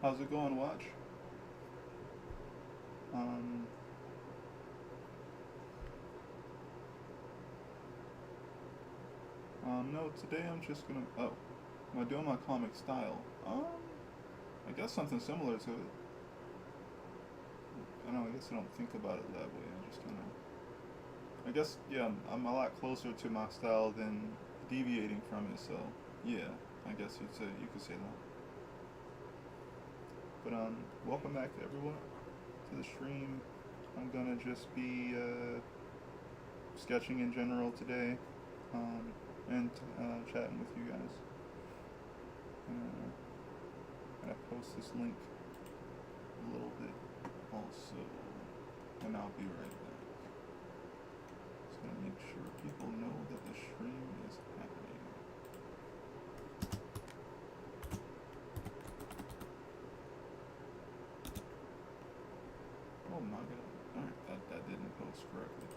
How's it going, Watch? Um, no, today I'm just gonna. Oh, am I doing my comic style? I guess something similar to it. I don't know. I guess I don't think about it that way. I just kind of. I guess yeah. I'm a lot closer to my style than deviating from it. So yeah, I guess you could say that. But welcome back everyone to the stream. I'm gonna just be sketching in general today, um, and chatting with you guys. Uh, gonna post this link a little bit also, and I'll be right back. Just gonna make sure people know that the stream is happening. Oh my god! All right, that didn't post correctly.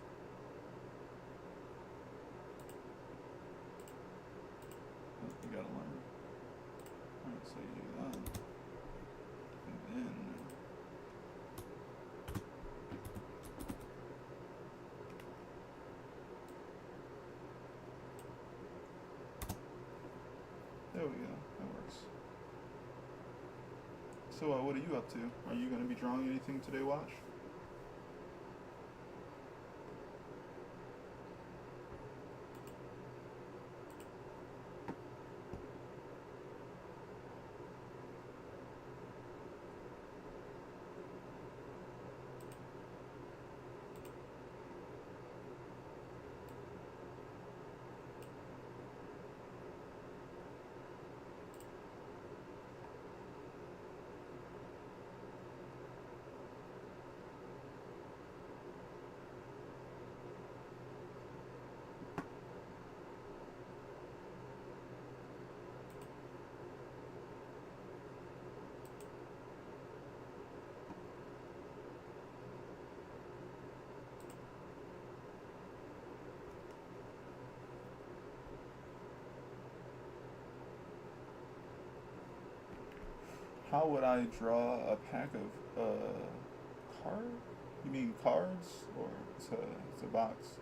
You gotta learn. Alright, so you and then there we go. That works. So what are you up to? Are you gonna be drawing anything today, Watch? How would I draw a pack of card? You mean cards, or it's a box?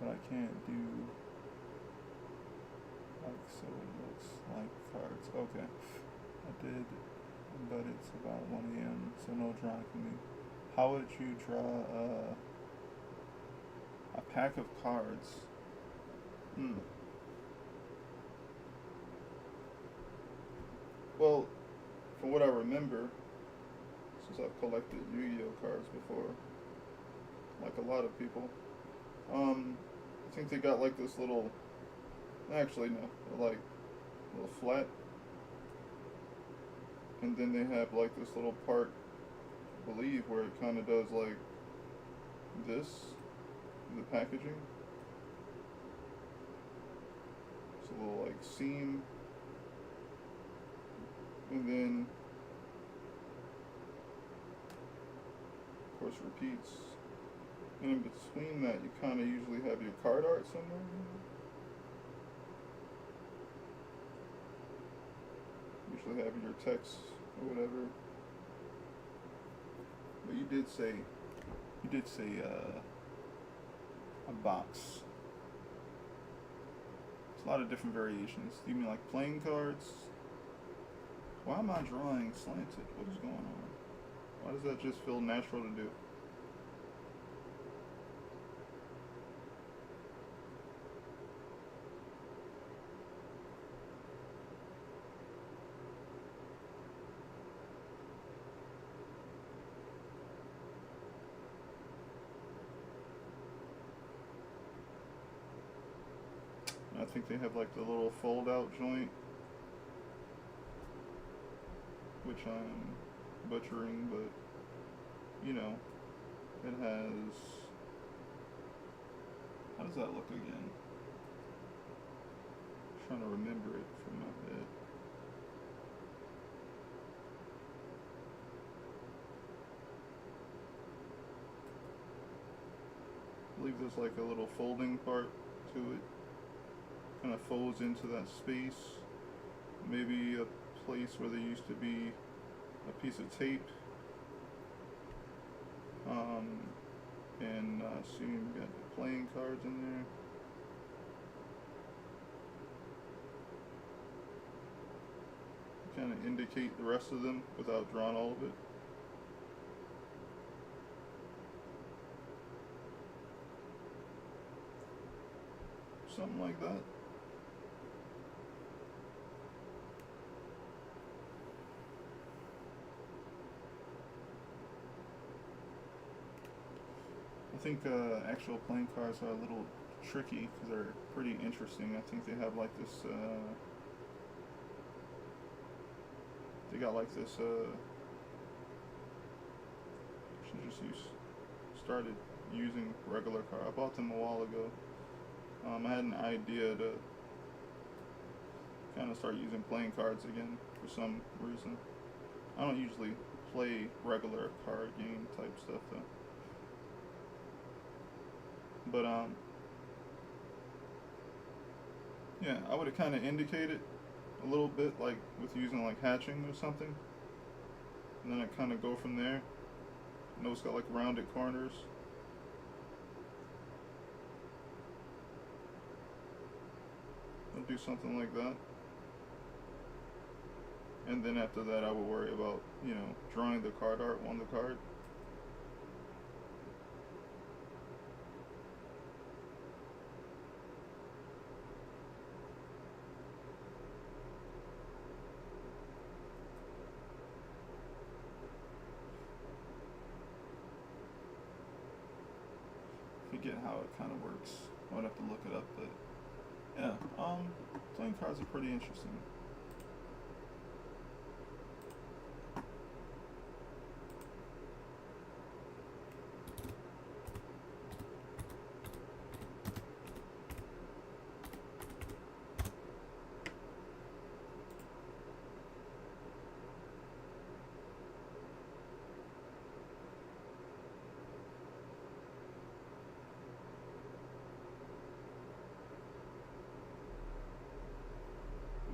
But I can't do like so. It looks like cards. Okay, I did, but it's about 1 a.m. So no drawing for me. How would you draw a pack of cards? Hmm. Well, from what I remember, since I've collected Yu-Gi-Oh cards before, like a lot of people, I think they got like this little. Actually, no, they're like a little flat, and then they have like this little part, I believe, where it kind of does like this, the packaging. It's a little like seam, and then of course repeats. And in between that, you kind of usually have your card art somewhere. Usually have your text or whatever. But you did say a box. It's a lot of different variations. Do you mean like playing cards? Why am I drawing slanted? What is going on? Why does that just feel natural to do? I think they have like the little fold out joint, which I'm butchering, but you know, it has. How does that look again? I'm trying to remember it from my head. I believe there's like a little folding part to it. Kind of folds into that space. Maybe a place where there used to be a piece of tape. And soon we got the playing cards in there. Kind of indicate the rest of them without drawing all of it. Something like that. I think actual playing cards are a little tricky because they're pretty interesting. I think they have like this, they got like this, should just started using regular cards. I bought them a while ago. I had an idea to kind of start using playing cards again for some reason. I don't usually play regular card game type stuff though. But yeah, I would have kind of indicated a little bit, like with using like hatching or something, and then I kind of go from there. I know it's got like rounded corners. I'll do something like that, and then after that, I would worry about, you know, drawing the card art on the card. Forget how it kind of works. I would have to look it up, but yeah, playing cards are pretty interesting.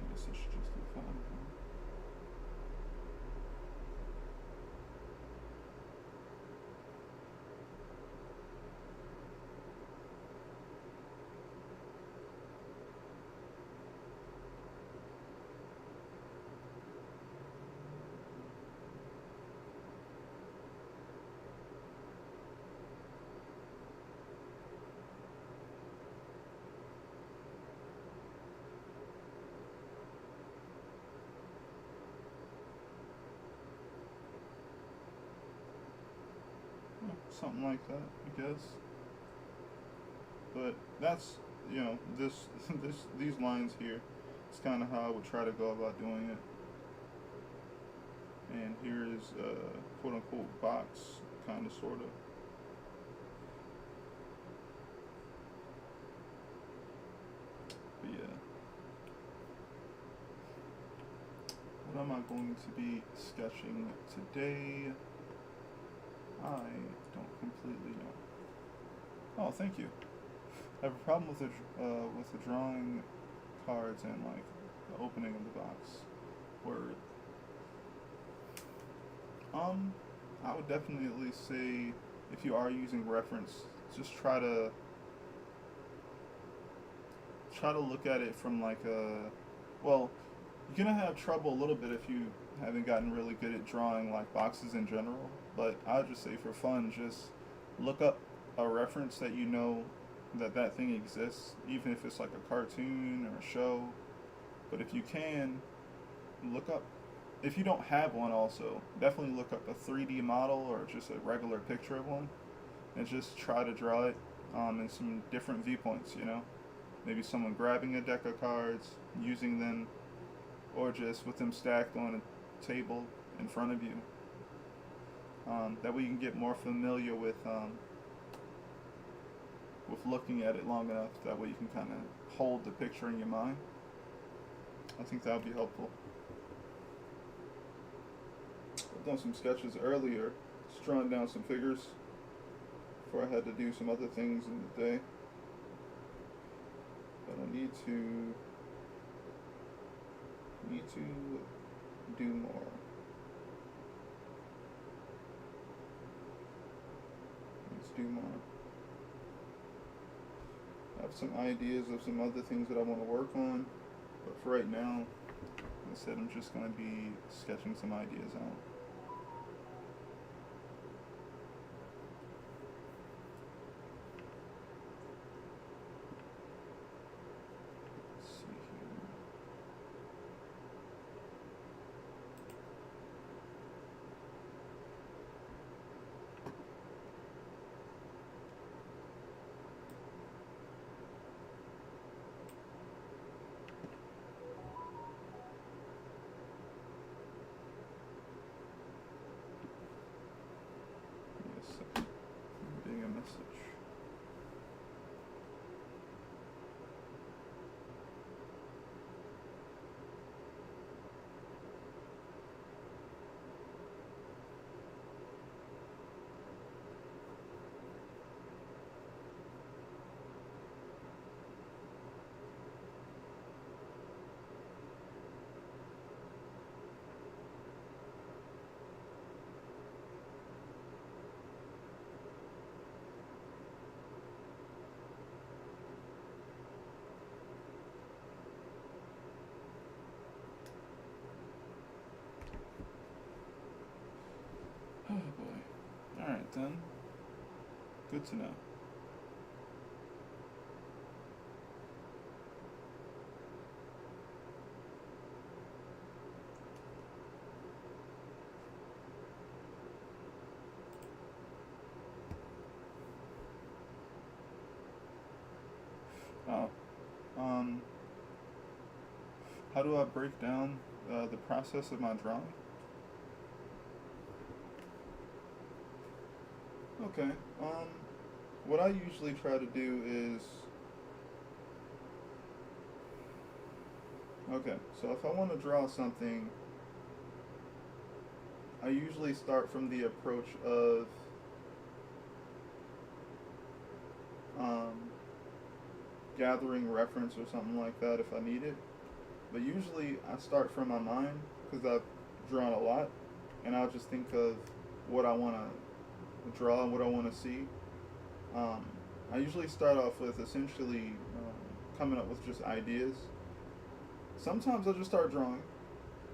I should just do 5. Something like that, I guess. But that's, you know, these lines here, it's kind of how I would try to go about doing it. And here is a quote unquote box, kind of, sort of. But yeah. What am I going to be sketching today? I don't completely know. Oh, thank you. I have a problem with the drawing cards and like the opening of the box. Word. I would definitely say if you are using reference, just try to look at it from like a, well, you're gonna have trouble a little bit if you haven't gotten really good at drawing like boxes in general, but I would just say for fun, just look up a reference that you know that thing exists, even if it's like a cartoon or a show. But if you can, look up, if you don't have one also, definitely look up a 3D model or just a regular picture of one, and just try to draw it in some different viewpoints, you know? Maybe someone grabbing a deck of cards, using them, or just with them stacked on a table in front of you. That way you can get more familiar with looking at it long enough. That way you can kind of hold the picture in your mind. I think that would be helpful. I've done some sketches earlier, just drawing down some figures before I had to do some other things in the day. But I need to do more. do more. I have some ideas of some other things that I want to work on, but for right now, like I said, I'm just going to be sketching some ideas out. Let's see here. Yes, being a message. Oh boy. Alright then. Good to know. Oh. How do I break down the process of my drawing? Okay. What I usually try to do is, okay, so if I want to draw something, I usually start from the approach of gathering reference or something like that if I need it. But usually I start from my mind because I've drawn a lot, and I'll just think of what I want to draw and what I want to see. I usually start off with essentially coming up with just ideas. Sometimes I'll just start drawing,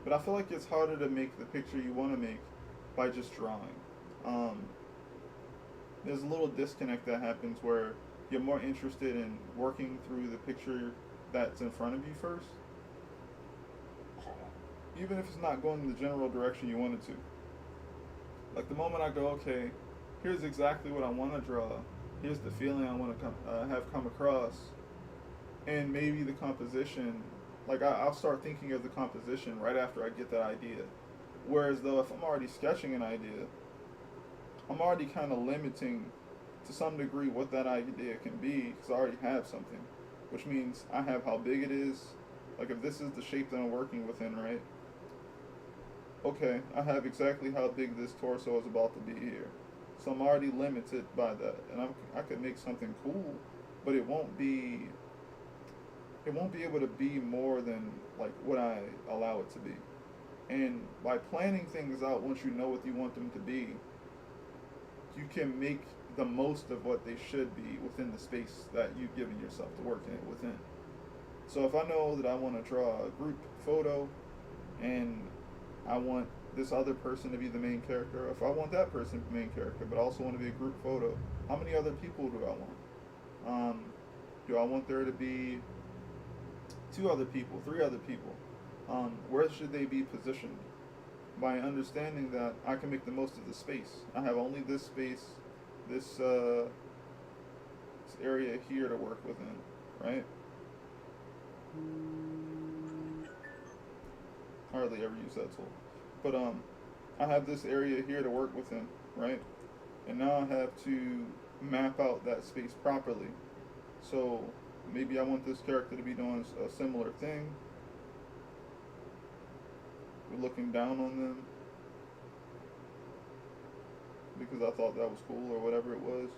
but I feel like it's harder to make the picture you want to make by just drawing. There's a little disconnect that happens where you're more interested in working through the picture that's in front of you first, even if it's not going in the general direction you want it to. Like the moment I go, okay, here's exactly what I want to draw, here's the feeling I want to have come across, and maybe the composition, like I'll start thinking of the composition right after I get that idea. Whereas though if I'm already sketching an idea, I'm already kind of limiting to some degree what that idea can be because I already have something, which means I have how big it is. Like if this is the shape that I'm working within, right? Okay, I have exactly how big this torso is about to be here. So I'm already limited by that, and I could make something cool, but it won't be able to be more than like what I allow it to be. And by planning things out, once you know what you want them to be, you can make the most of what they should be within the space that you've given yourself to work in within. So if I know that I want to draw a group photo and I want this other person to be the main character, if I want that person to be the main character, but I also want to be a group photo, how many other people do I want? Do I want there to be 2 other people, 3 other people? Where should they be positioned? By understanding that I can make the most of the space. I have only this space, this area here to work within, right? Hardly ever use that tool. But I have this area here to work within, right? And now I have to map out that space properly. So maybe I want this character to be doing a similar thing. We're looking down on them because I thought that was cool or whatever it was.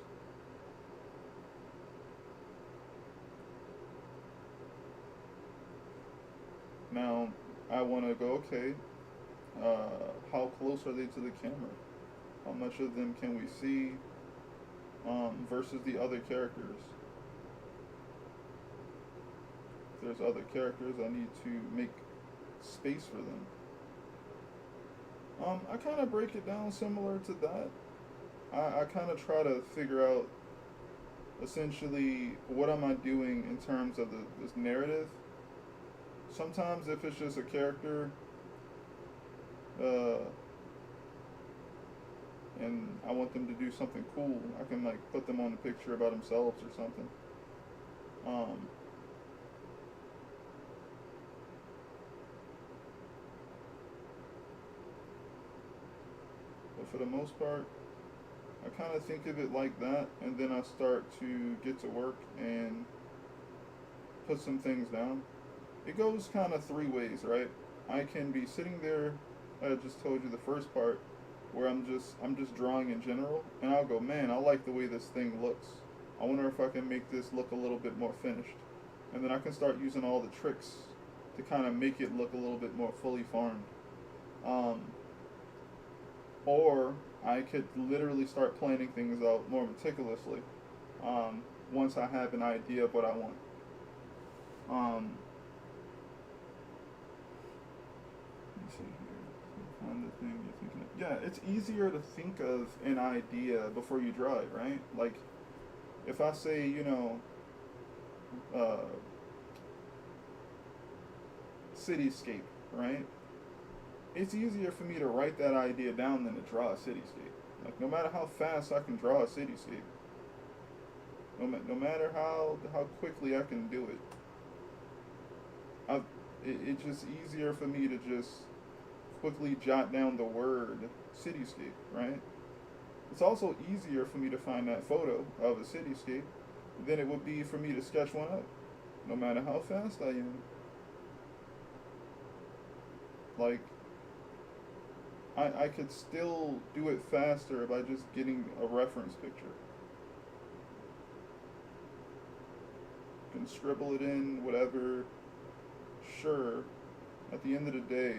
Now I want to go, okay, how close are they to the camera? How much of them can we see? versus the other characters. If there's other characters, I need to make space for them. I kind of break it down similar to that. I kind of try to figure out essentially what am I doing in terms of this narrative. Sometimes if it's just a character, uh, and I want them to do something cool, I can like put them on a picture about themselves or something. Um, but for the most part, I kind of think of it like that, and then I start to get to work and put some things down. It goes kind of three ways, right? I can be sitting there. I just told you the first part, where I'm just drawing in general, and I'll go, man, I like the way this thing looks. I wonder if I can make this look a little bit more finished, and then I can start using all the tricks to kind of make it look a little bit more fully formed. Um, or I could literally start planning things out more meticulously once I have an idea of what I want. Um, let me see here. Find the thing you're thinking of. Yeah, it's easier to think of an idea before you draw it, right? Like, if I say, uh, cityscape, right? It's easier for me to write that idea down than to draw a cityscape. Like, no matter how fast I can draw a cityscape, no matter how quickly I can do it, it's just easier for me to just quickly jot down the word cityscape, right? It's also easier for me to find that photo of a cityscape than it would be for me to sketch one up, no matter how fast I am. Like, I could still do it faster by just getting a reference picture. You can scribble it in, whatever. Sure, at the end of the day,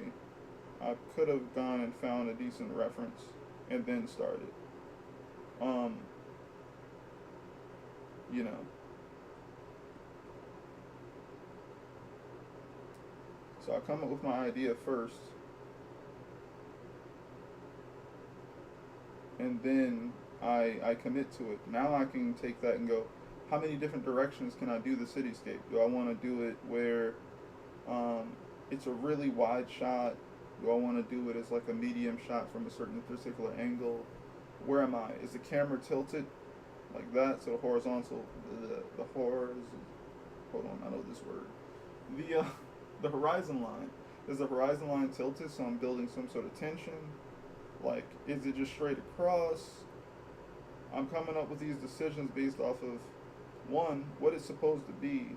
I could have gone and found a decent reference and then started. Um, you know. So I come up with my idea first, and then I commit to it. Now I can take that and go, how many different directions can I do the cityscape? Do I want to do it where it's a really wide shot? Do I want to do it as like a medium shot from a certain particular angle? Where am I? Is the camera tilted like that? So horizontal, the hold on, I know this word. The the horizon line. Is the horizon line tilted so I'm building some sort of tension? Like, is it just straight across? I'm coming up with these decisions based off of, one, what it's supposed to be,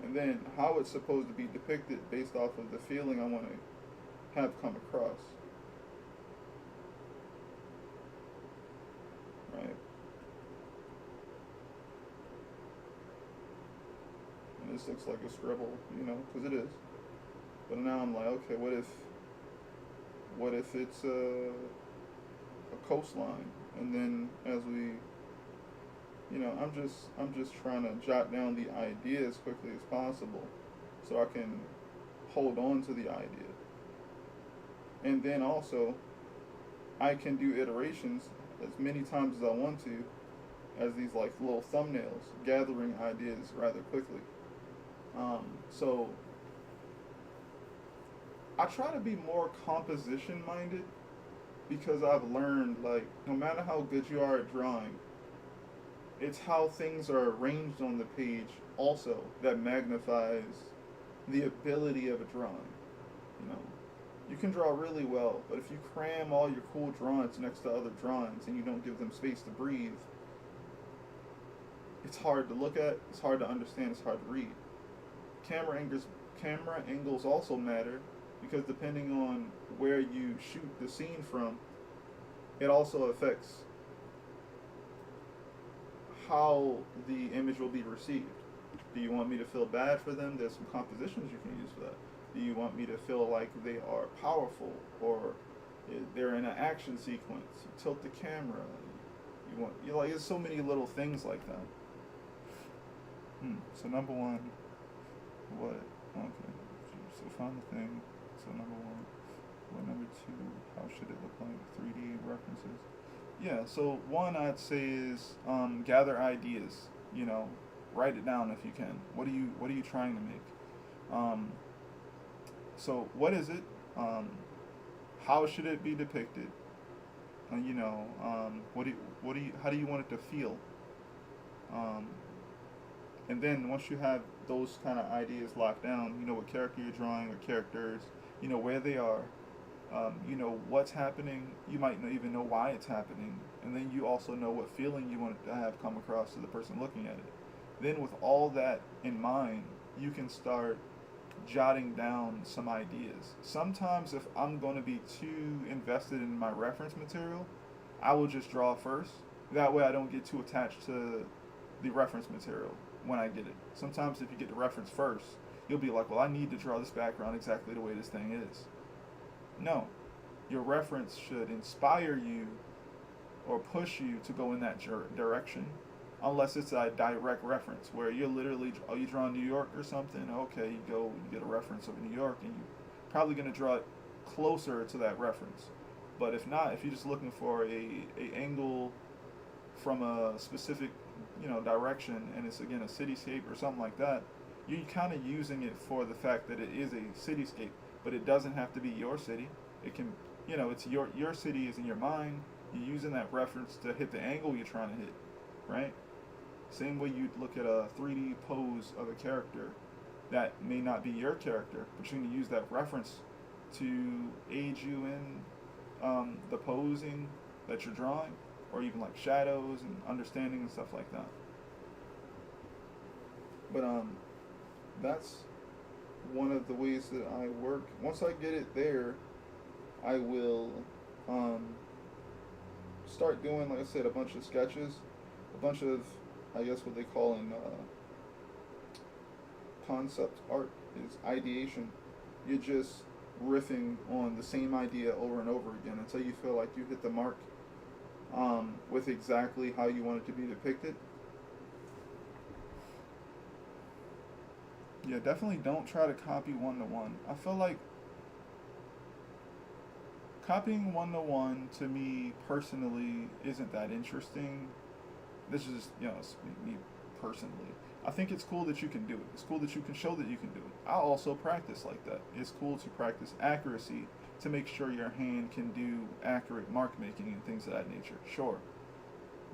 and then how it's supposed to be depicted based off of the feeling I want to have come across. Right? And this looks like a scribble, because it is. But now I'm like, okay, what if it's a coastline? And then as we, I'm just trying to jot down the idea as quickly as possible so I can hold on to the idea. And then also, I can do iterations as many times as I want to as these like little thumbnails, gathering ideas rather quickly. So I try to be more composition minded because I've learned, like, no matter how good you are at drawing, it's how things are arranged on the page also that magnifies the ability of a drawing. You can draw really well, but if you cram all your cool drawings next to other drawings and you don't give them space to breathe, it's hard to look at, it's hard to understand, it's hard to read. Camera angles also matter because depending on where you shoot the scene from, it also affects how the image will be received. Do you want me to feel bad for them? There's some compositions you can use for that. Do you want me to feel like they are powerful or they're in an action sequence? You tilt the camera. like, there's so many little things like that. So number one, what? Okay. So find the thing. So number one. What number two? How should it look like? 3D references. Yeah. So one I'd say is gather ideas. Write it down if you can. What are you trying to make? Um, so what is it? How should it be depicted? How do you want it to feel? Um, and then once you have those kind of ideas locked down, you know what character you're drawing or characters, you know where they are, you know what's happening. You might not even know why it's happening, and then you also know what feeling you want it to have come across to the person looking at it. Then with all that in mind, you can start jotting down some ideas. Sometimes if I'm going to be too invested in my reference material, I will just draw first. That way I don't get too attached to the reference material when I get it. Sometimes if you get the reference first, you'll be like, well, I need to draw this background exactly the way this thing is. No. Your reference should inspire you or push you to go in that direction, unless it's a direct reference where you're literally, oh, you draw New York or something. Okay, you get a reference of New York, and you're probably going to draw it closer to that reference. But if not, if you're just looking for a angle from a specific direction, and it's again a cityscape or something like that, you're kind of using it for the fact that it is a cityscape, but it doesn't have to be your city. It can, it's your city is in your mind. You're using that reference to hit the angle you're trying to hit, right? Same way you'd look at a 3D pose of a character that may not be your character, but you can use that reference to aid you in the posing that you're drawing, or even like shadows and understanding and stuff like that. But that's one of the ways that I work. Once I get it there, I will start doing, like I said, a bunch of sketches, a bunch of, I guess what they call in concept art is ideation. You're just riffing on the same idea over and over again until you feel like you hit the mark with exactly how you want it to be depicted. Yeah, definitely don't try to copy one to one. I feel like copying one to one to me personally isn't that interesting. This is just, me personally. I think it's cool that you can do it. It's cool that you can show that you can do it. I also practice like that. It's cool to practice accuracy to make sure your hand can do accurate mark making and things of that nature. Sure.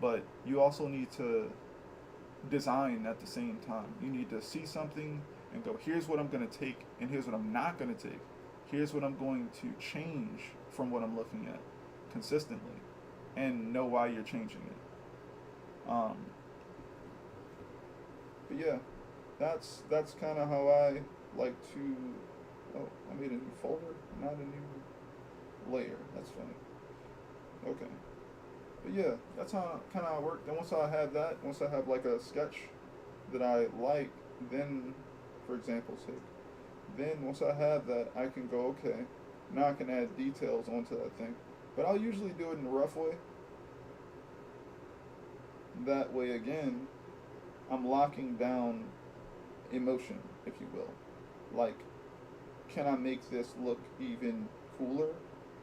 But you also need to design at the same time. You need to see something and go, here's what I'm going to take and here's what I'm not going to take. Here's what I'm going to change from what I'm looking at consistently, and know why you're changing it. But yeah, that's kind of how I like to. Oh, I made a new folder, not a new layer. That's funny. Okay. But yeah, that's how kind of I work. Then once I have like a sketch that I like, then, for example's sake, then once I have that, I can go, okay, now I can add details onto that thing. But I'll usually do it in a rough way. That way, again, I'm locking down emotion, if you will. Like, can I make this look even cooler?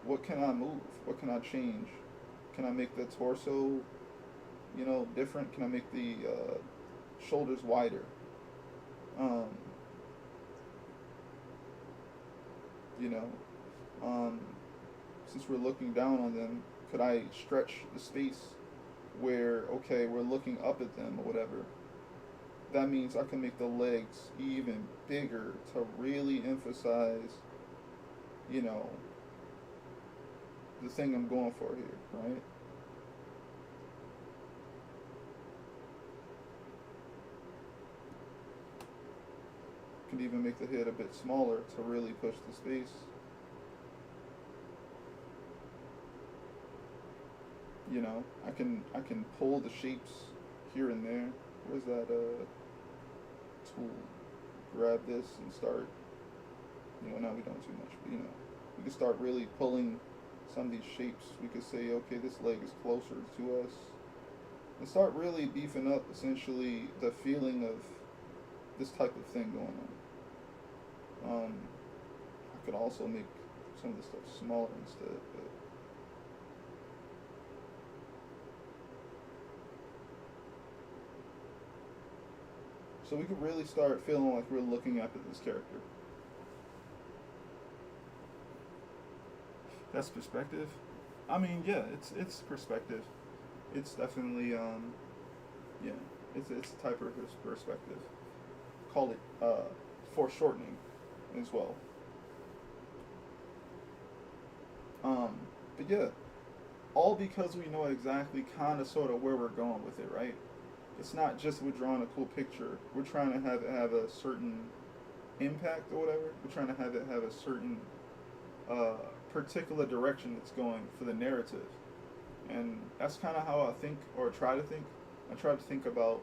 What can I move? What can I change? Can I make the torso, different? Can I make the shoulders wider? Since we're looking down on them, could I stretch the space where, okay, we're looking up at them or whatever? That means I can make the legs even bigger to really emphasize, the thing I'm going for here, right? Could even make the head a bit smaller to really push the space. I can pull the shapes here and there. Where's that tool? Grab this and start. Now we don't too much, but we can start really pulling some of these shapes. We could say, okay, this leg is closer to us. and start really beefing up essentially the feeling of this type of thing going on. I could also make some of the stuff smaller instead, but so we could really start feeling like we're looking at this character. That's perspective. I mean, yeah, it's perspective. It's definitely yeah, it's a type of perspective. Call it foreshortening as well. Um, but yeah, all because we know exactly kind of sort of where we're going with it, right? It's not just we're drawing a cool picture. We're trying to have it have a certain impact or whatever. We're trying to have it have a certain uh, particular direction it's going for the narrative. And that's kind of how I think or try to think. I try to think about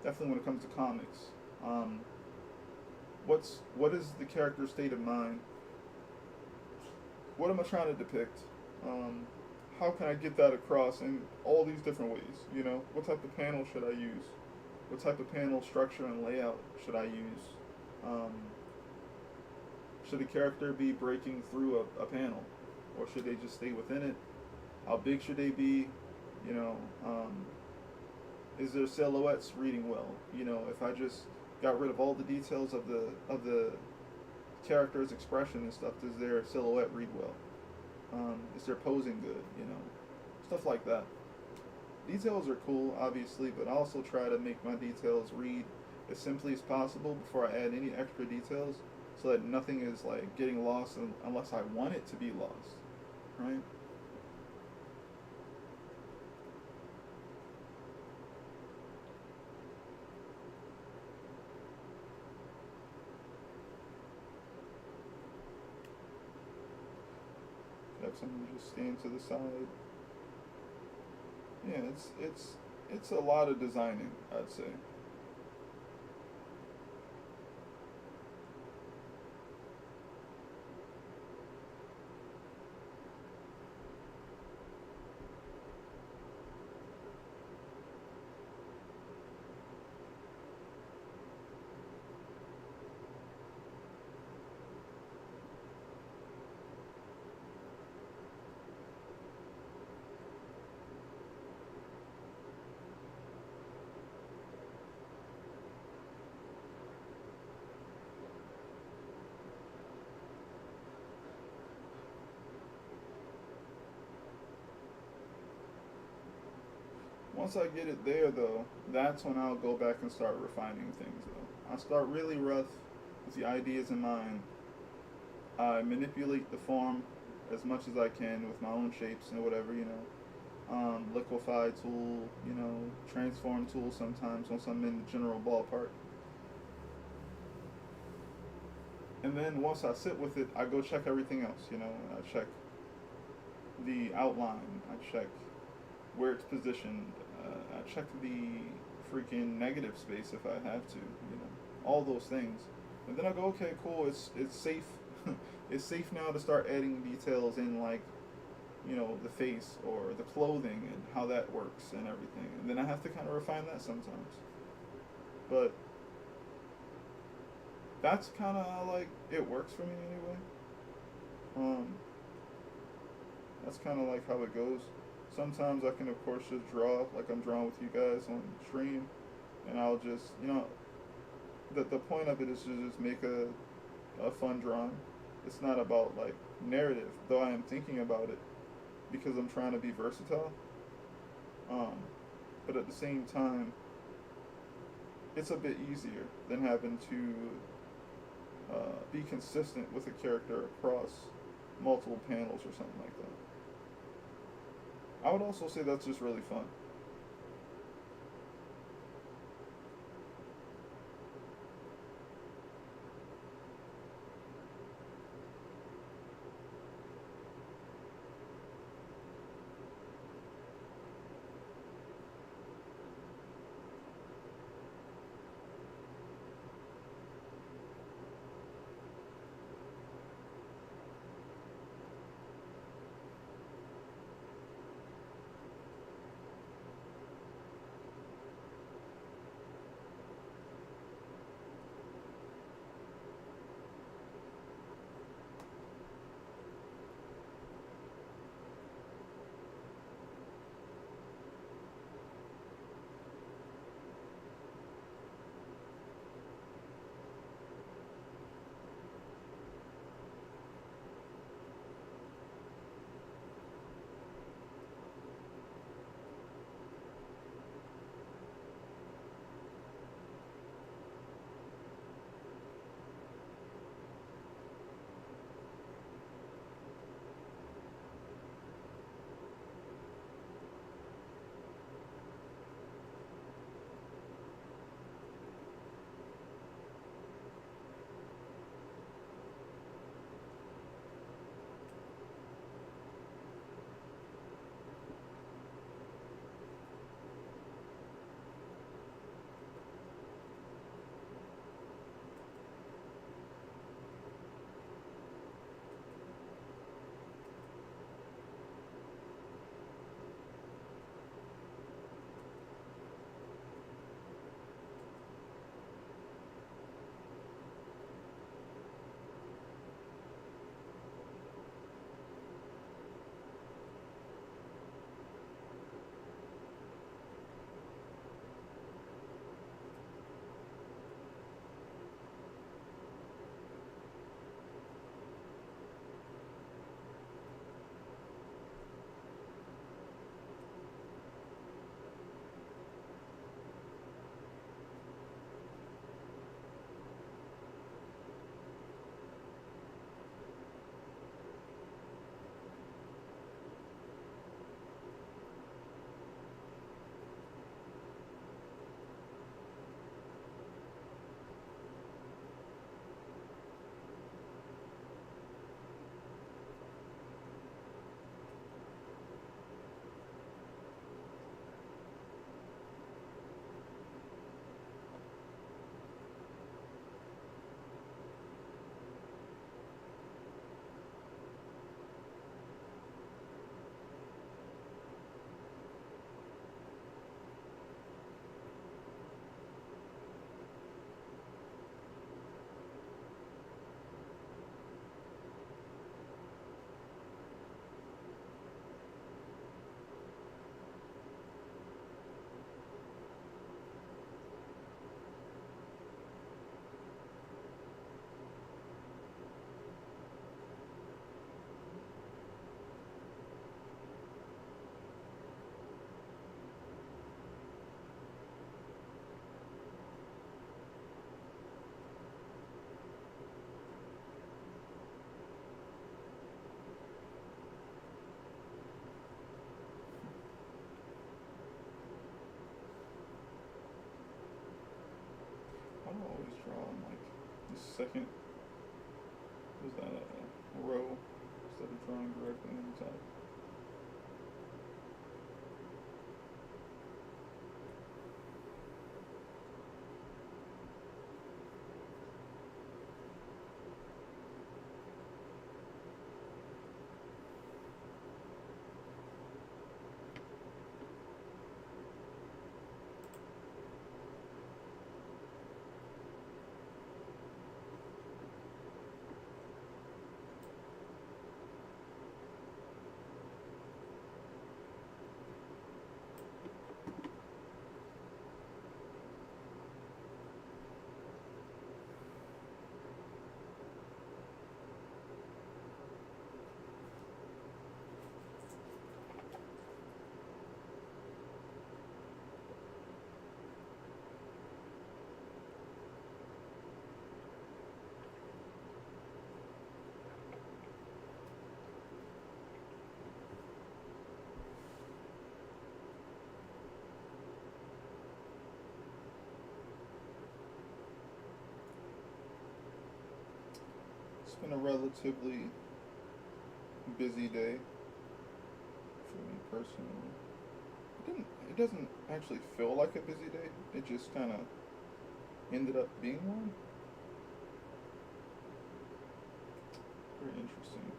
definitely when it comes to comics. Um, what is the character's state of mind? What am I trying to depict? How can I get that across in all these different ways? You know, what type of panel should I use? What type of panel structure and layout should I use? Um, should a character be breaking through a panel, or should they just stay within it? How big should they be? You know, is their silhouettes reading well? You know, if I just got rid of all the details of the character's expression and stuff, does their silhouette read well? Is their posing good? You know, stuff like that. Details are cool, obviously, but I also try to make my details read as simply as possible before I add any extra details, so that nothing is like getting lost unless I want it to be lost, right? Have someone just stand to the side. Yeah, it's a lot of designing, I'd say. Once I get it there, though, that's when I'll go back and start refining things, though. I start really rough with the ideas in mind. I manipulate the form as much as I can with my own shapes and whatever, you know. Liquefy tool, you know, transform tool sometimes once I'm in the general ballpark. And then once I sit with it, I go check everything else, you know. I check the outline, I check where it's positioned, I check the freaking negative space if I have to, you know, all those things. And then I go, okay, cool, it's safe. It's safe now to start adding details in, like, you know, the face or the clothing and how that works and everything. And then I have to kind of refine that sometimes. But that's kind of how, like, it works for me anyway. Um, that's kind of like how it goes. Sometimes I can, of course, just draw like I'm drawing with you guys on stream, and I'll just, you know, the point of it is to just make a fun drawing. It's not about like narrative, though I am thinking about it because I'm trying to be versatile. Um, but at the same time, it's a bit easier than having to be consistent with a character across multiple panels or something like that. I would also say that's just really fun. second, was that a row instead of drawing directly on the top. It's been a relatively busy day for me personally. It doesn't actually feel like a busy day. It just kind of ended up being one. Very interesting.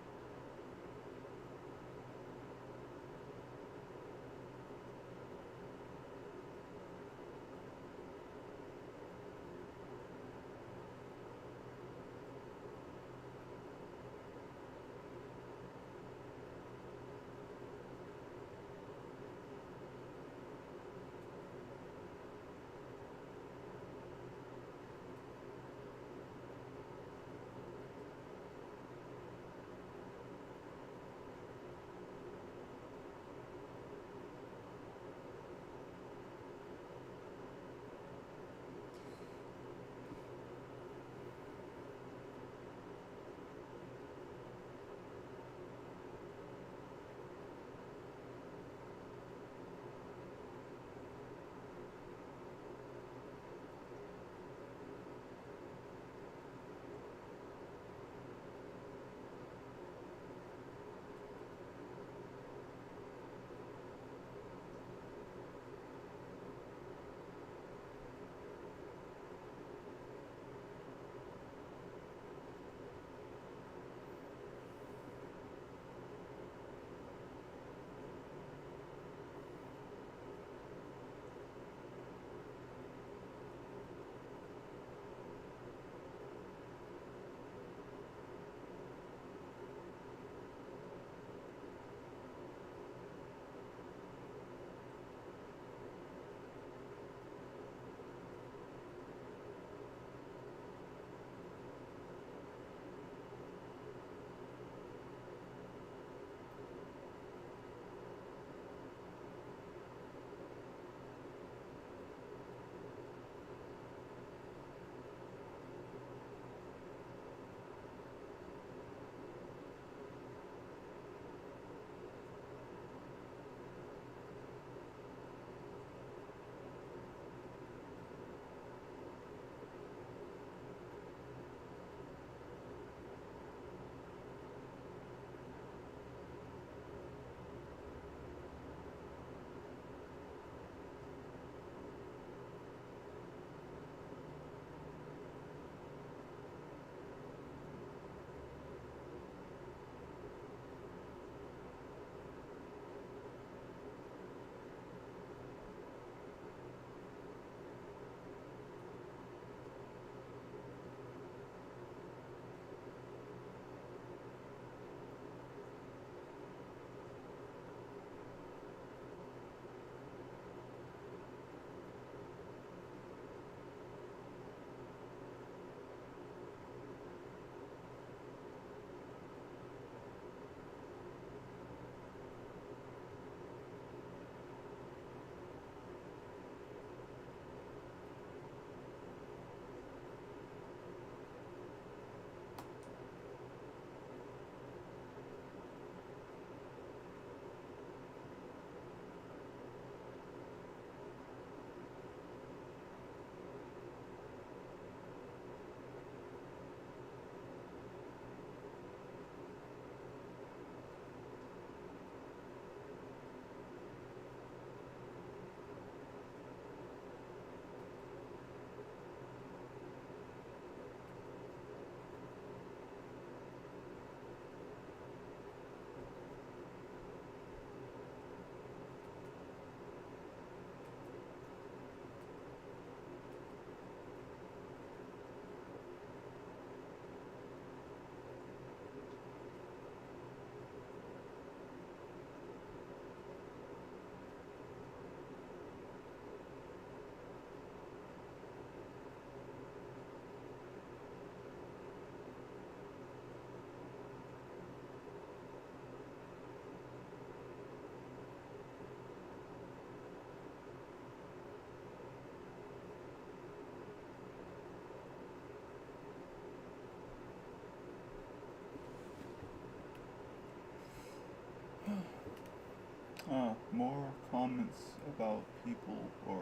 more comments about people or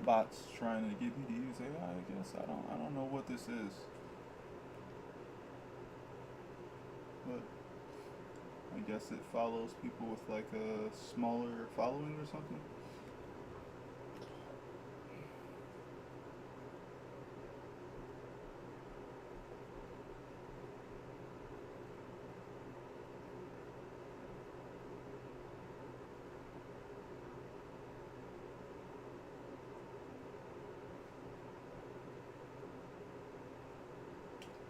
bots trying to get me to use AI. I guess I don't know what this is, but I guess it follows people with like a smaller following or something.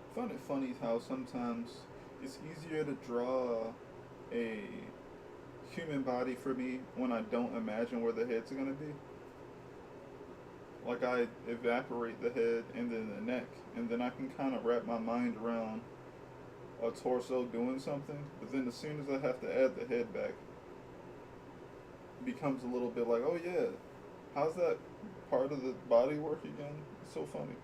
I find it funny how sometimes it's easier to draw a human body for me when I don't imagine where the head's gonna be. Like I evaporate the head and then the neck, and then I can kind of wrap my mind around a torso doing something. But then as soon as I have to add the head back, it becomes a little bit like, oh yeah, how's that part of the body work again? It's so funny.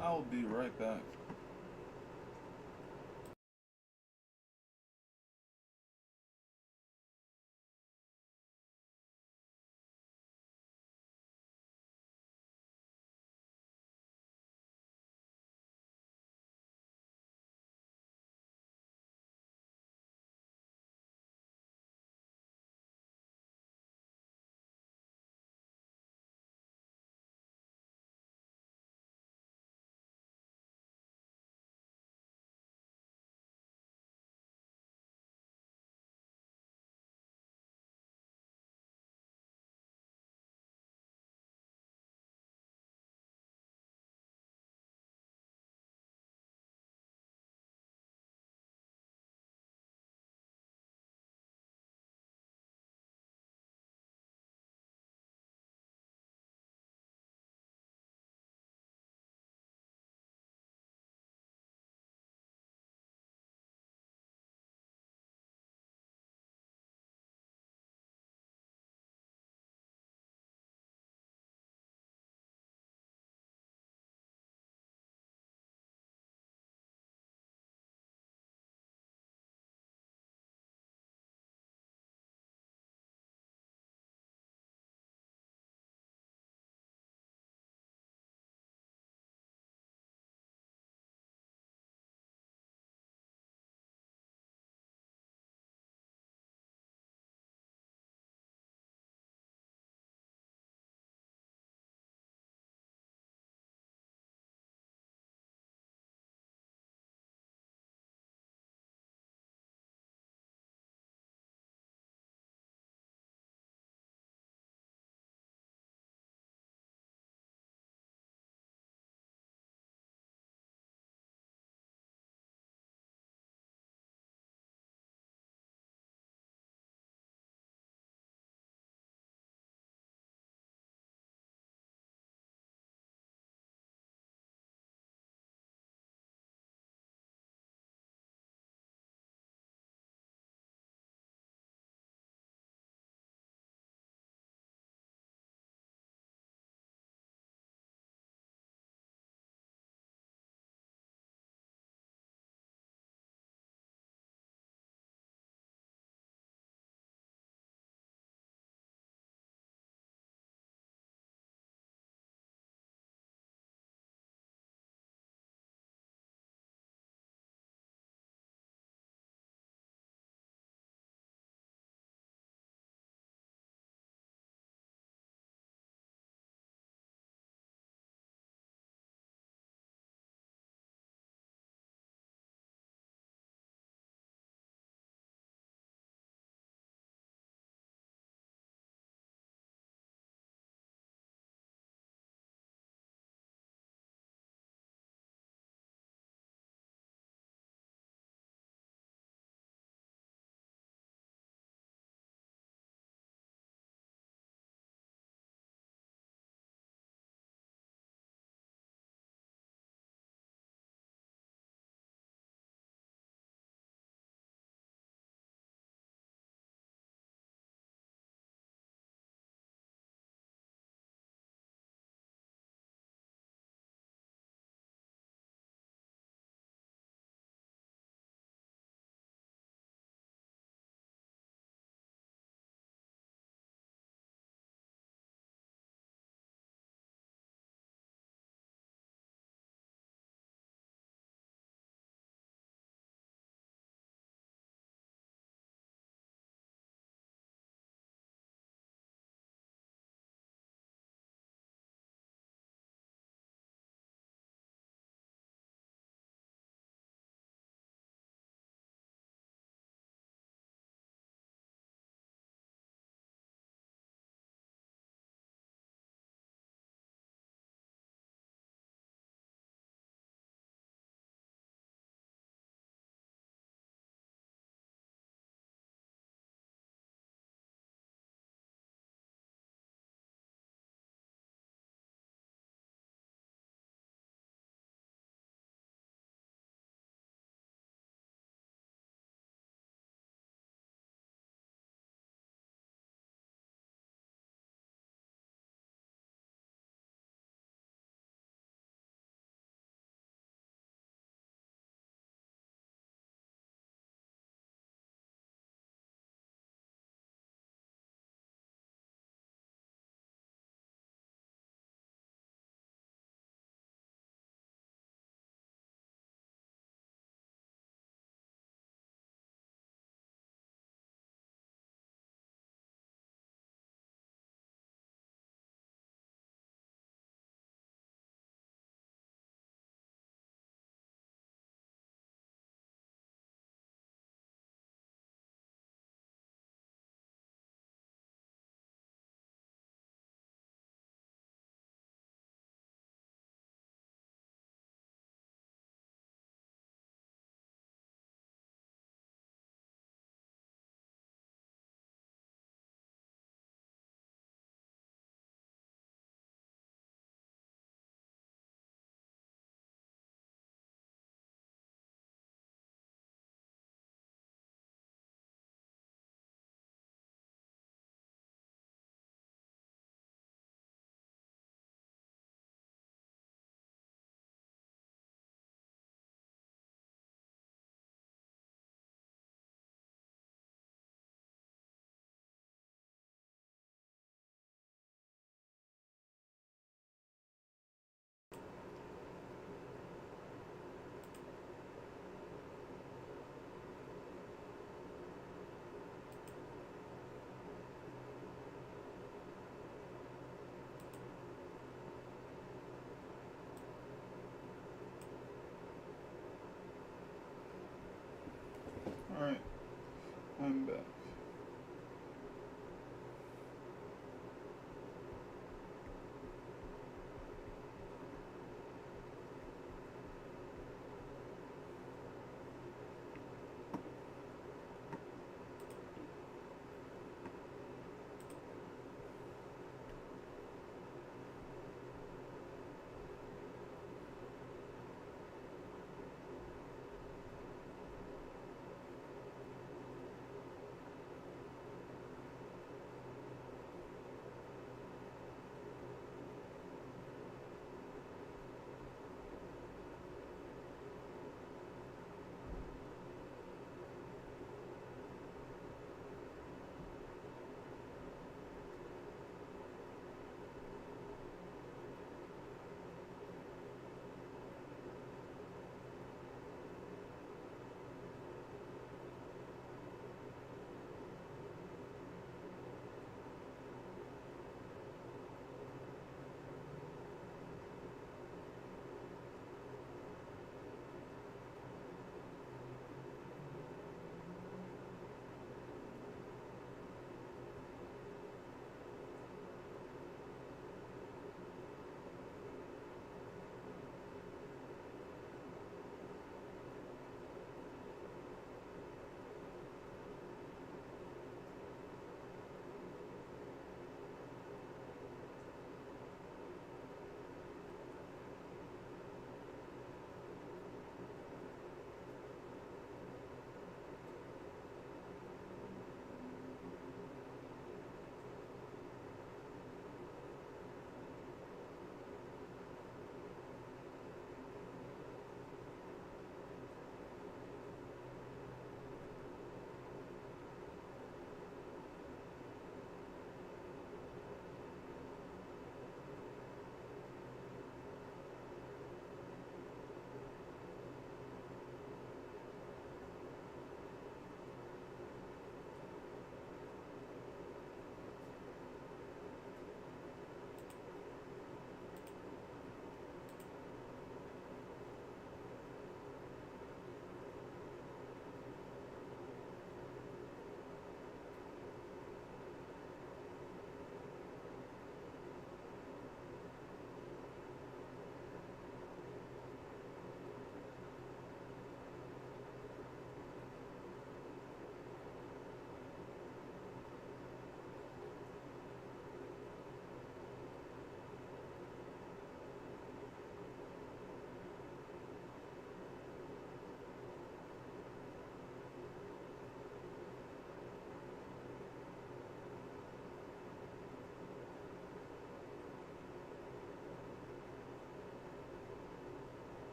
I'll be right back.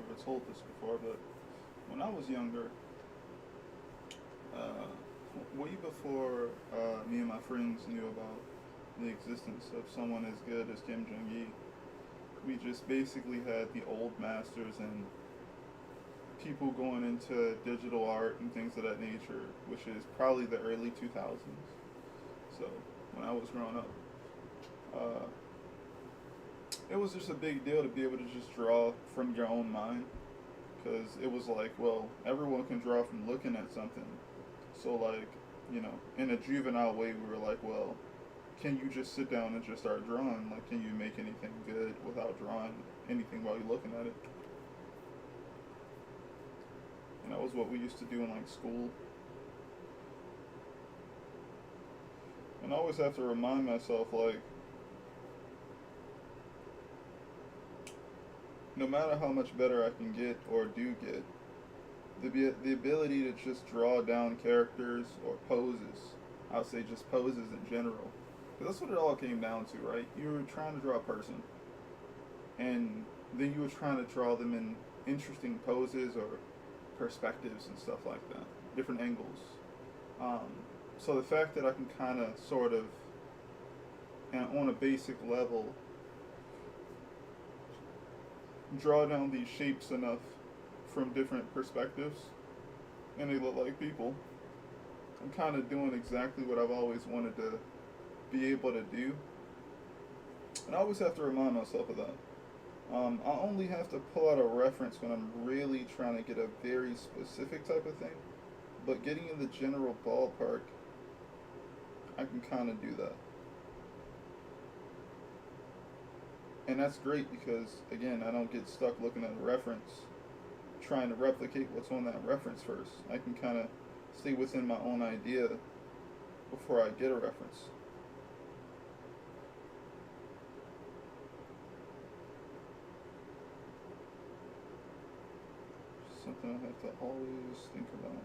ever told this before, but when I was younger, uh, way before me and my friends knew about the existence of someone as good as Kim Jong-gi, we just basically had the old masters and people going into digital art and things of that nature, which is probably the early 2000s. So when I was growing up, uh, it was just a big deal to be able to just draw from your own mind, because it was like, well, everyone can draw from looking at something. So like, in a juvenile way, we were like, well, can you just sit down and just start drawing? Like, can you make anything good without drawing anything while you're looking at it? And that was what we used to do in like school. And I always have to remind myself, like, no matter how much better I can get or do get, the ability to just draw down characters or poses, I'll say just poses in general, because that's what it all came down to, right? You were trying to draw a person, and then you were trying to draw them in interesting poses or perspectives and stuff like that, different angles. Um, so the fact that I can kind of, sort of, and on a basic level, draw down these shapes enough from different perspectives, and they look like people, I'm kind of doing exactly what I've always wanted to be able to do. And I always have to remind myself of that. I only have to pull out a reference when I'm really trying to get a very specific type of thing. But getting in the general ballpark, I can kind of do that. And that's great because, again, I don't get stuck looking at a reference, trying to replicate what's on that reference first. I can kind of stay within my own idea before I get a reference. Something I have to always think about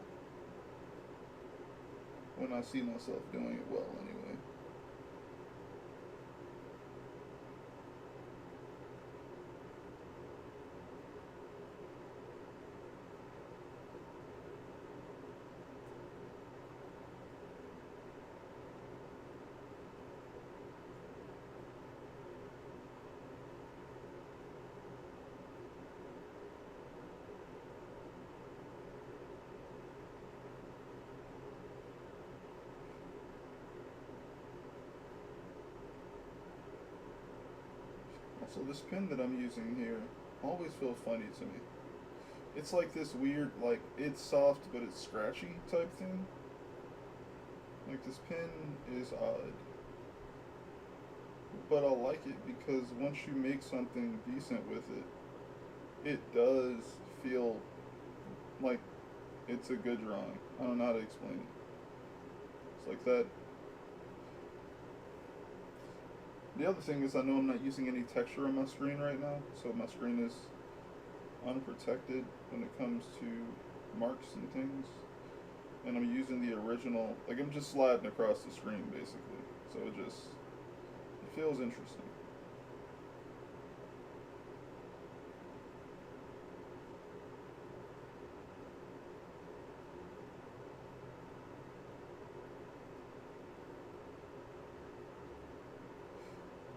when I see myself doing it well, anyway. So this pen that I'm using here always feels funny to me. It's like this weird, like, it's soft but it's scratchy type thing. Like, this pen is odd. But I like it because once you make something decent with it, it does feel like it's a good drawing. I don't know how to explain it. It's like that. The other thing is I know I'm not using any texture on my screen right now, so my screen is unprotected when it comes to marks and things. And I'm using the original, like I'm just sliding across the screen basically. So it feels interesting.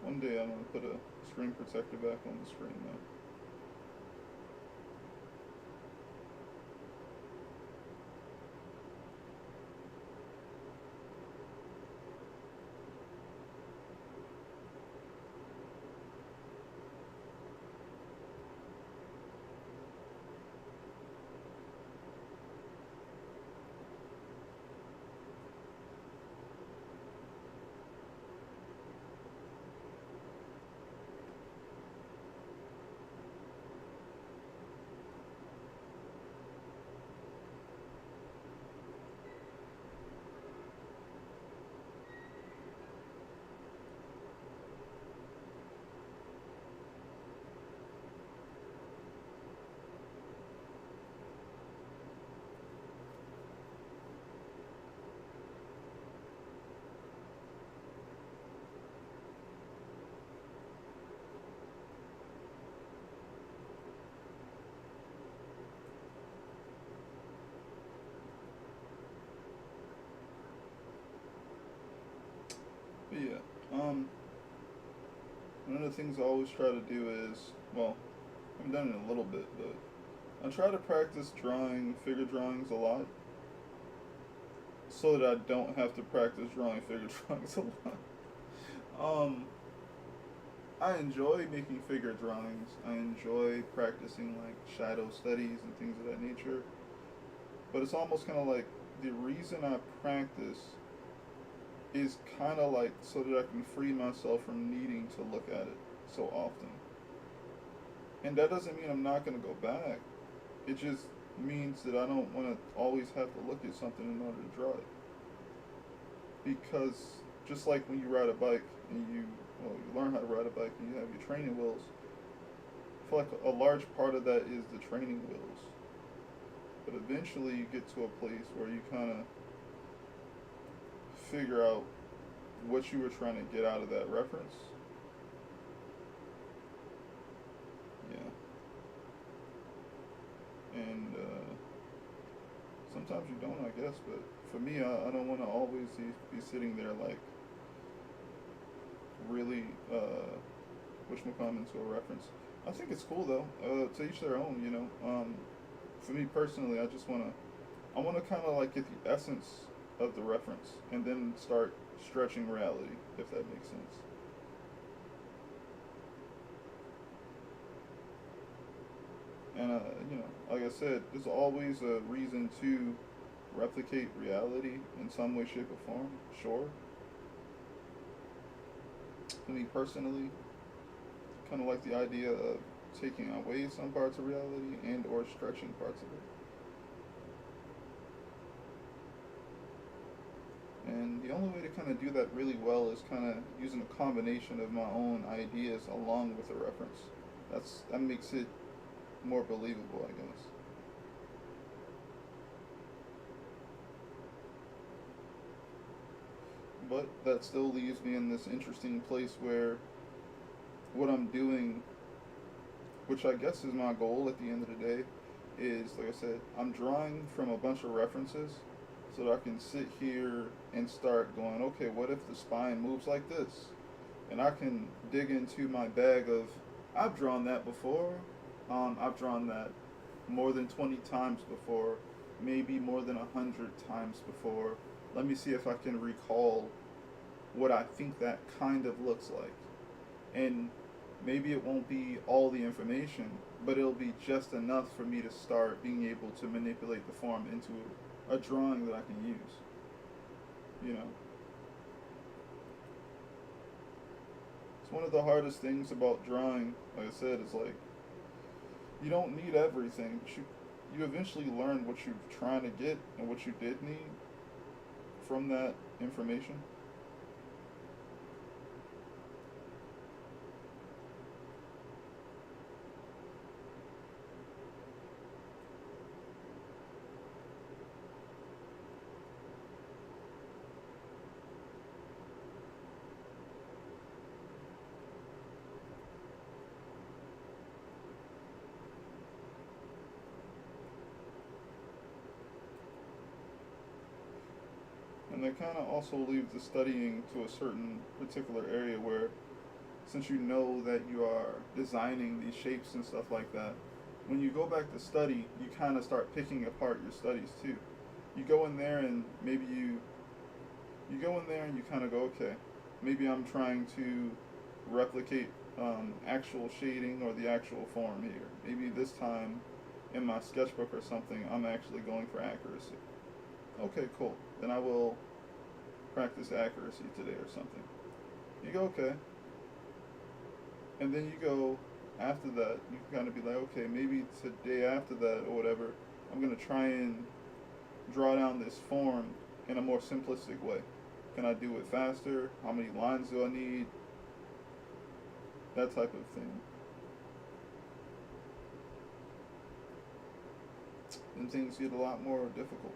One day I'm going to put a screen protector back on the screen though. Yeah. One of the things I always try to do is, well, I've done it a little bit, but I try to practice drawing figure drawings a lot so that I don't have to practice drawing figure drawings a lot. Um, I enjoy making figure drawings. I enjoy practicing like shadow studies and things of that nature. But it's almost kind of like the reason I practice is kind of like so that I can free myself from needing to look at it so often. And that doesn't mean I'm not going to go back. It just means that I don't want to always have to look at something in order to draw it. Because just like when you ride a bike and you learn how to ride a bike and you have your training wheels, I feel like a large part of that is the training wheels. But eventually you get to a place where you kind of figure out what you were trying to get out of that reference. Yeah. And sometimes you don't, I guess. But for me, I don't want to always be sitting there like really whatchamacallit into a reference. I think it's cool though. To each their own, you know. For me personally, I want to kind of like get the essence of the reference and then start stretching reality, if that makes sense. And like I said, there's always a reason to replicate reality in some way, shape, or form. Sure. For me personally, kind of like the idea of taking away some parts of reality and or stretching parts of it. And the only way to kind of do that really well is kind of using a combination of my own ideas along with a reference. That makes it more believable, I guess. But that still leaves me in this interesting place where what I'm doing, which I guess is my goal at the end of the day, is, like I said, I'm drawing from a bunch of references so that I can sit here and start going, okay, what if the spine moves like this? And I can dig into my bag of, I've drawn that before. I've drawn that more than 20 times before, maybe more than 100 times before. Let me see if I can recall what I think that kind of looks like. And maybe it won't be all the information, but it'll be just enough for me to start being able to manipulate the form into a drawing that I can use. You know? It's one of the hardest things about drawing, like I said, is like, you don't need everything, but you eventually learn what you're trying to get and what you did need from that information. And that kind of also leaves the studying to a certain particular area where, since you know that you are designing these shapes and stuff like that, when you go back to study, you kind of start picking apart your studies too. You go in there and maybe you go in there and you kind of go, okay, maybe I'm trying to replicate actual shading or the actual form here. Maybe this time in my sketchbook or something, I'm actually going for accuracy. Okay, cool. Then I will practice accuracy today or something. You go, okay. And then you go, after that, you can kind of be like, okay, maybe today after that or whatever, I'm going to try and draw down this form in a more simplistic way. Can I do it faster? How many lines do I need? That type of thing. And things get a lot more difficult.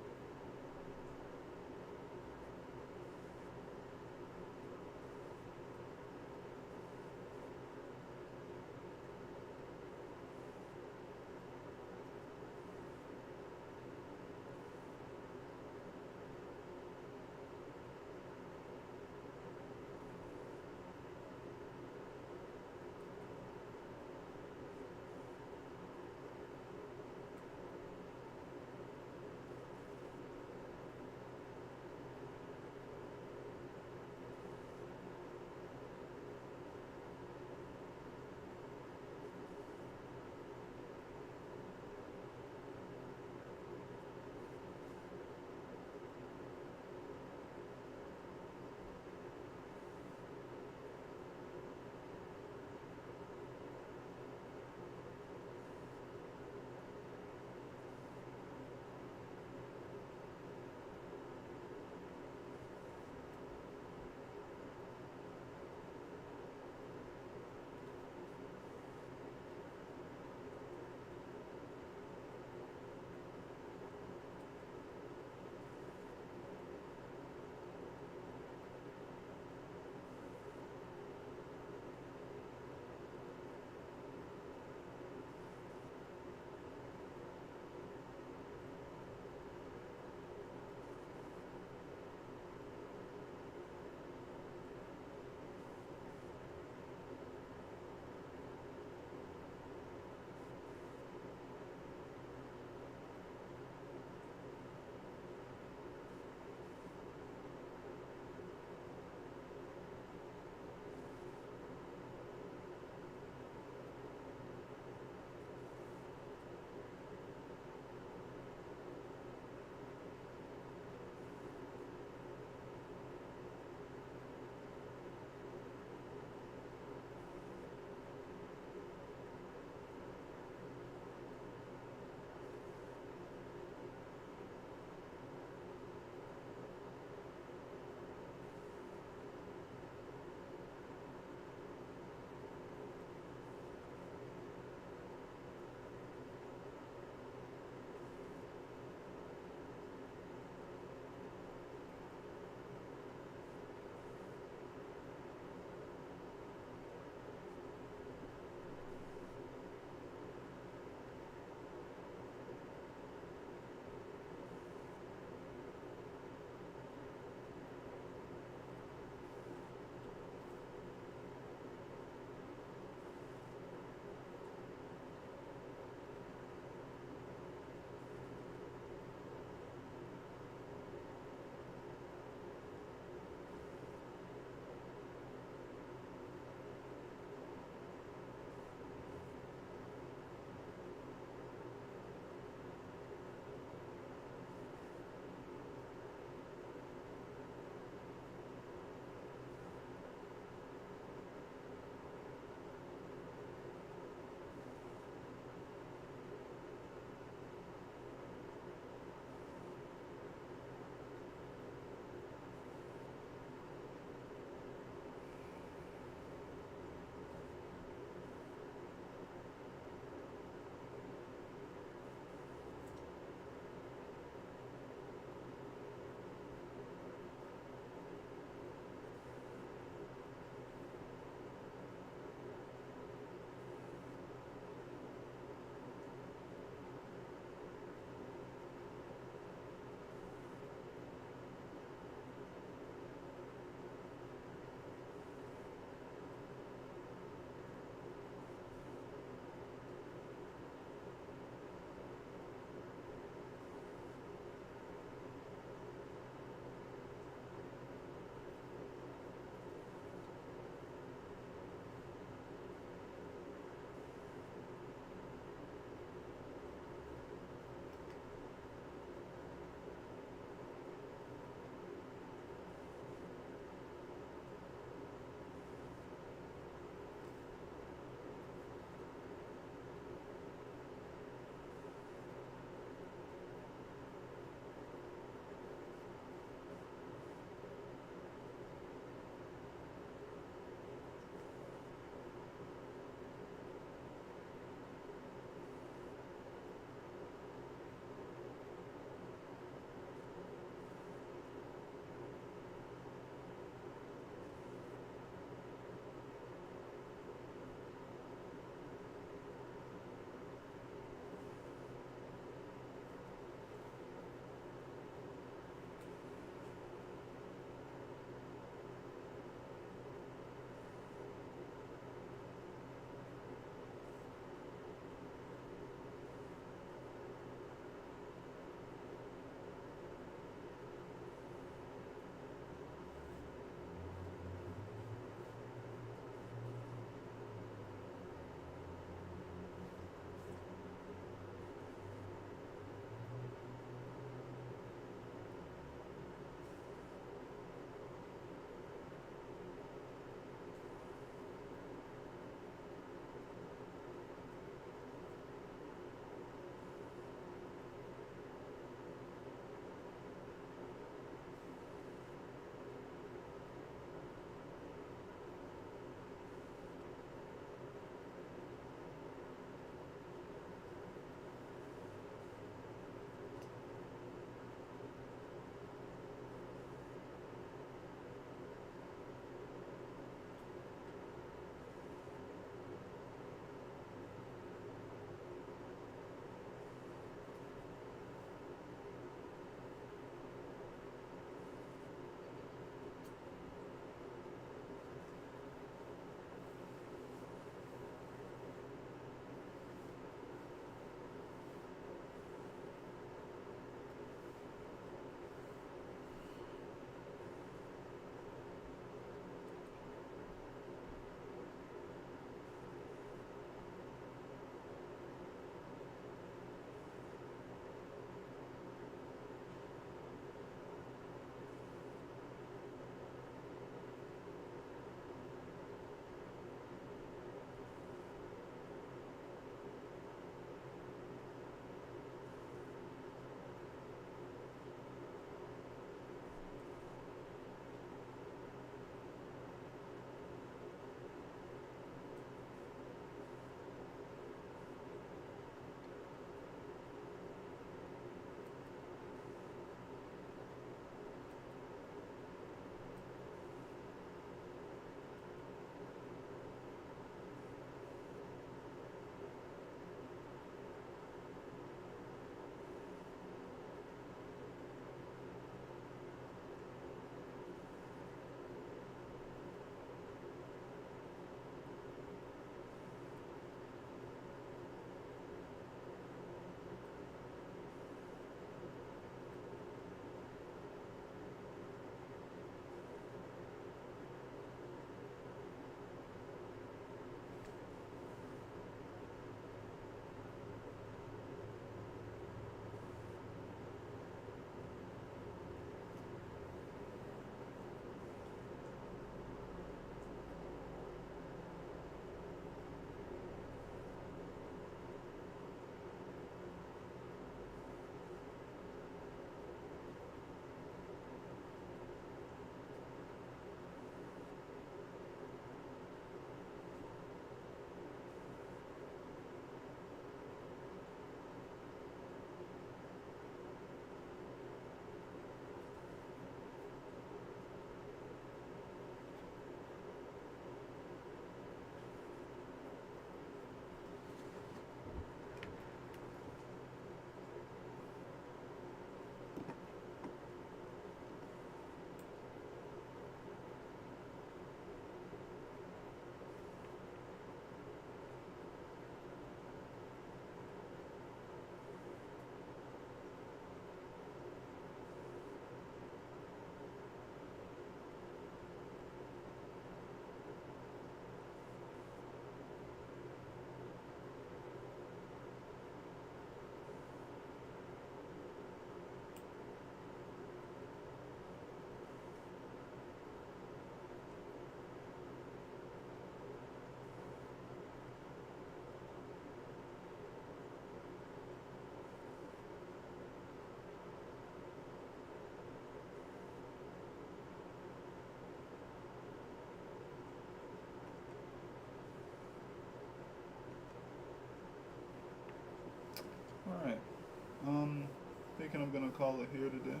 and I'm gonna call it here today.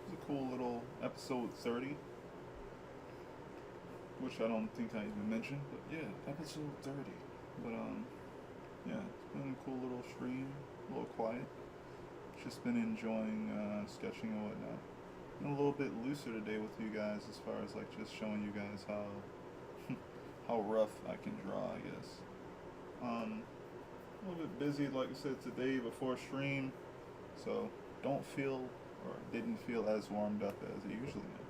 It's a cool little episode 30, which I don't think I even mentioned, but yeah, episode 30. But yeah, it's been a cool little stream, a little quiet. Just been enjoying sketching and whatnot. Been a little bit looser today with you guys as far as like just showing you guys how how rough I can draw, I guess. A little bit busy, like I said, today before stream, so don't feel or didn't feel as warmed up as I usually am.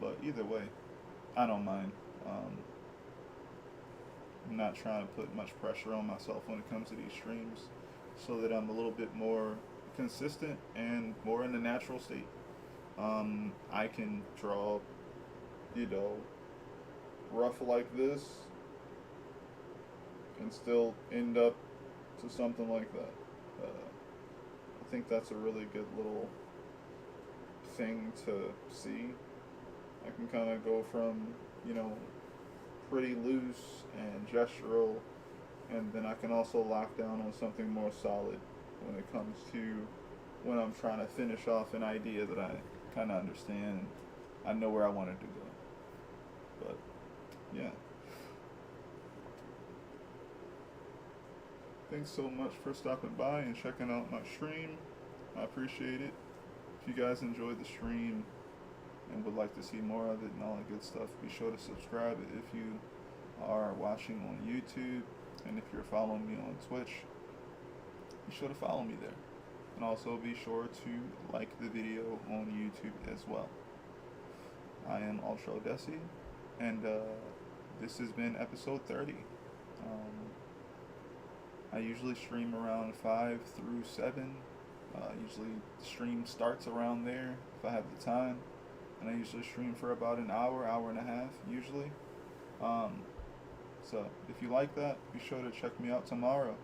But either way, I don't mind. I'm not trying to put much pressure on myself when it comes to these streams, so that I'm a little bit more consistent and more in the natural state. I can draw, you know, rough like this and still end up to something like that. I think that's a really good little thing to see. I can kind of go from, you know, pretty loose and gestural, and then I can also lock down on something more solid when it comes to when I'm trying to finish off an idea that I kind of understand and I know where I want it to go. But yeah, thanks so much for stopping by and checking out my stream. I appreciate it. If you guys enjoyed the stream and would like to see more of it and all that good stuff, be sure to subscribe if you are watching on YouTube, and if you're following me on Twitch, be sure to follow me there. And also be sure to like the video on YouTube as well. I am altrodesi, and this has been episode 30. I usually stream around 5 through 7. Usually the stream starts around there if I have the time, and I usually stream for about an hour, hour and a half usually. So if you like that, be sure to check me out tomorrow.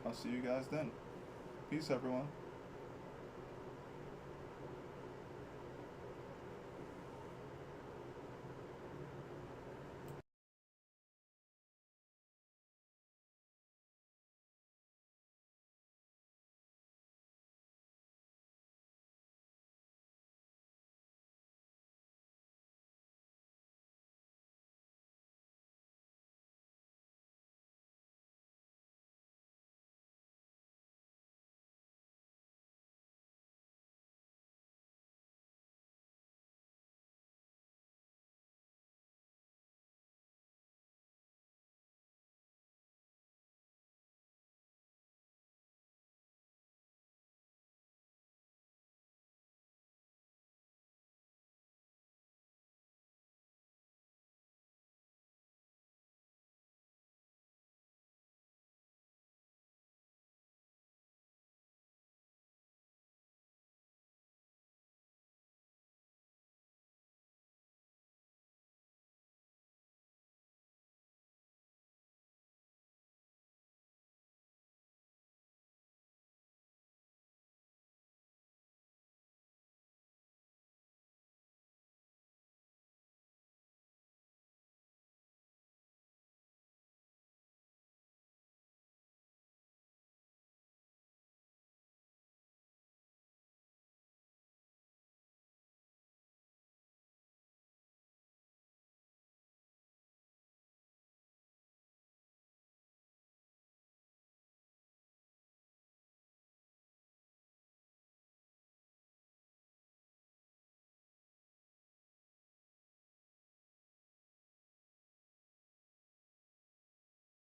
I'll see you guys then. Peace, everyone.